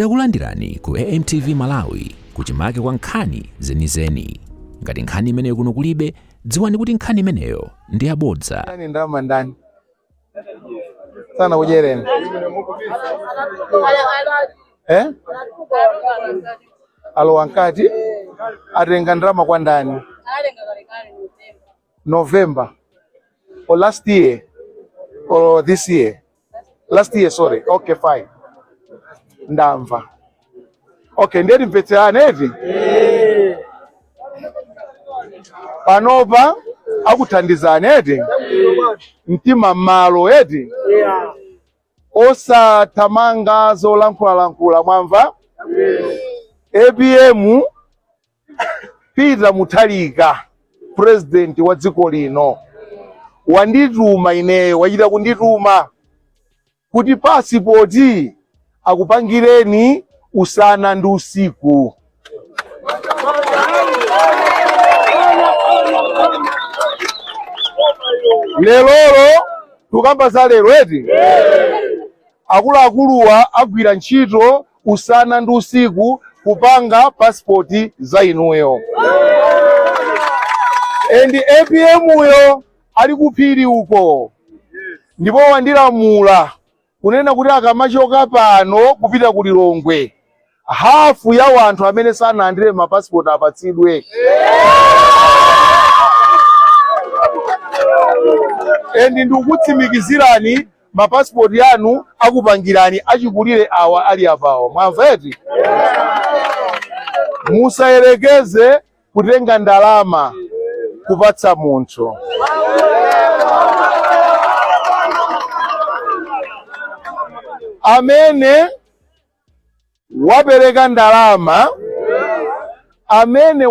Takulandirani ku AMTV Malawi kuchimake kwa nkhani zenizeni. Ngati nkhani imeneyo kuno kulibe, dziwani kuti nkhani imeneyo ndi yabodza. Yani ndama ndani sana ujereni alo wankati atenga ndrama kwa ndani November or last year or this year? Last year, sorry. Okay, fine. Ndamva. Okay, ndeti mpetserane eti? Panopa akuthandizane eti? Mtima malo eti? Osa tamanga zolankhula mwamva? ABM Peter Mutharika, president wa dziko lino, wandituma ineyo, wachita kundituma kuti pasipoti akupangireni usana ndi usiku. Lelolo tukamba za lero eti? Akuluakuluwa agwira ntchito usana ndi usiku kupanga pasipoti za inuyo. Endi ABM uyo ali kuphiri uko, ndipo wandilamula kunena kuti akamachoka pano kupita ku Lilongwe, hafu ya wanthu amene sanalandire mapasipoti apatsidwe. Endi ndikutsimikizirani mapasipoti yanu akupangirani achikulire awa ali apawo. Mwamva eti? Musayerekeze kutenga ndalama kupatsa munthu. Amene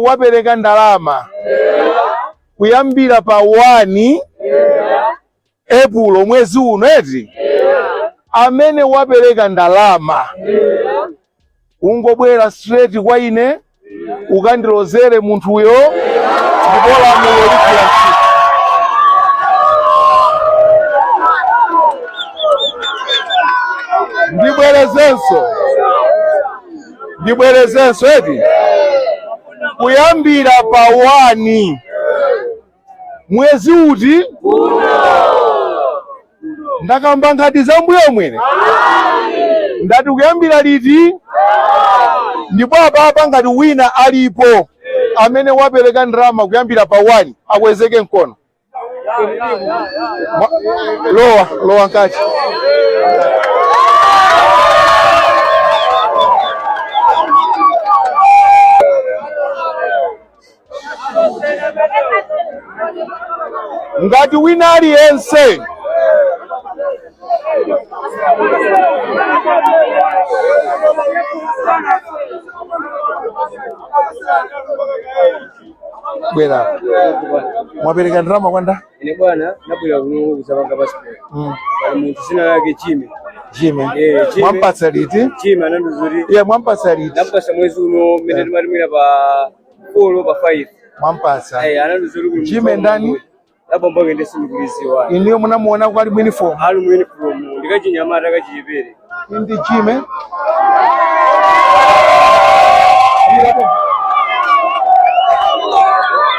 wapereka ndalama kuyambira pa 1 April mwezi uno eti? Amene wapereka ndalama ungobwera straight kwa ine ukandilozere munthuyo ndipo lamulo likhala. Ndibwerezenso eti? Kuyambira pa 1 mwezi uti? Ndakamba ngati zambuyo mwene? Ndati kuyambira liti? Ndipo apa ngati wina alipo amene wapereka ndalama kuyambira pa 1 akwezeke mkono. Lowa nkati. Ngati wina aliyense bwera mwapereka ndalama kwanda? Ine bwana nabwera kuno kuzapanga passport. Bali munthu sina lake Chime. Mwampatsa liti? Chime ananduzuri. Mwampatsa liti? Napasa mwezi uno mmene timalimira pa 4 pa 5. Mwampatsa. Ananduzuri kuno. Chime ndani? Labo mboge ndesimukulisiwa. Iniyo munamuona kwa ali uniform? Ali uniform. Ndikachinyamata kachipere. Indi Chime?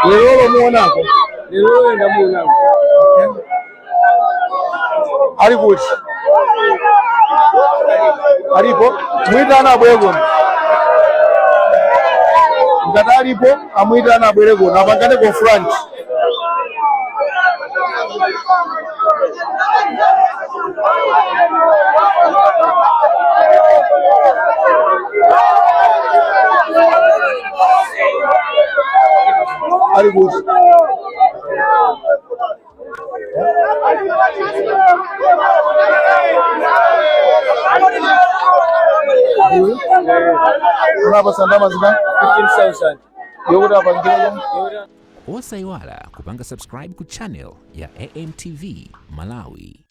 Lelo muonako? Lelo ndamuonako. Ali kuti? Alipo? Mwitana abwere kuno. Ngati alipo amwitana abwere kuno apangane ku front. Ali kuti? Unapasa ndalama zina 15,000. yokuti apangire. Osayiwala kupanga subscribe ku channel ya AMTV Malawi.